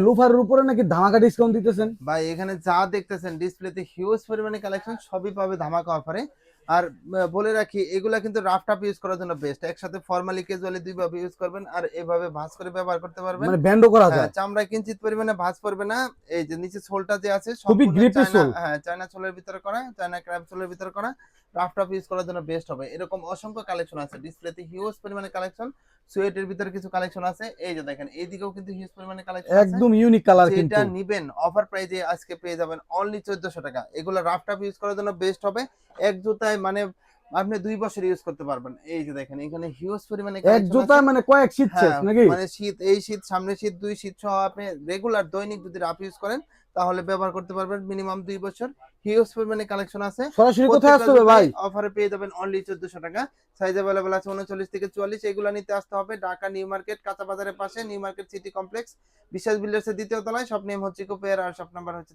লোফারের উপরে নাকি ধামাকা ডিসকাউন্ট দিতেছেন। ভাই এখানে যা দেখতেছেন ডিসপ্লেতে হিউজ পরিমাণে কালেকশন সবই পাবে ধামাকা অফারে। আর বলে রাখি এগুলা কিন্তু রাফ টাফ ইউজ করার জন্য বেস্ট, একসাথে ফর্মালি ক্যাজুয়ালি দুইভাবে ইউজ করবেন আর এভাবে ভাঁজ করে ব্যবহার করতে পারবেন। মানে ব্যান্ডও করা হ্যাঁ যায়। চামড়ায় কিঞ্চিত পরিমাণে ভাঁজ পড়বে না। এই যে নিচে সোলটা যে আছে খুবই সম্পূর্ণ গ্রিপি চায়না, সোল। হ্যাঁ চায়না সোলের ভিতরে করা, চায়না ক্র্যাব সোলের ভিতরে করা। রাফ টাফ ইউজ করার জন্য বেস্ট হবে। এরকম অসংখ্য কালেকশন আছে ডিসপ্লেতে, হিউজ পরিমাণে কালেকশন। সুয়েটের ভিতরে কিছু কালেকশন আছে, এই যে দেখেন এইদিকেও কিন্তু হিউজ পরিমাণে কালেকশন আছে। একদম ইউনিক কালার যেটা কিন্তু। নিবেন অফার প্রাইজে আজকে পেয়ে যাবেন অনলি 1400 টাকা। এগুলো রাফ টাফ ইউজ করার জন্য বেস্ট হবে। এক জুতায় মানে আপনি 2 বছর ইউজ করতে পারবেন। এই যে দেখেন এখানে হিউজ পরিমাণে এক কালেকশন জোতা আছে। মানে কয়েক শীত শেষ হ্যাঁ নাকি? মানে শীত, এই শীত, সামনে শীত, 2 শীত সহ আপনি রেগুলার দৈনিক যদি রাফ ইউজ করেন তাহলে ব্যবহার করতে পারবেন মিনিমাম 2 বছর। হিউজ পরিমাণে কালেকশন আছে। সরাসরি কোথায় প্রত্যেকটা আসতে হবে জুতায় ভাই? অফারে পেয়ে যাবেন অনলি 1400 টাকা। সাইজ अवेलेबल আছে 39 থেকে 44। এগুলো নিতে আসতে হবে ঢাকা নিউ মার্কেট কাঁচা বাজারের পাশে, নিউ মার্কেট সিটি কমপ্লেক্স, বিশ্বাস বিল্ডার্সের দ্বিতীয় তলায়। শপ নেম হচ্ছে ইকো পেয়ার আর শপ নাম্বার হচ্ছে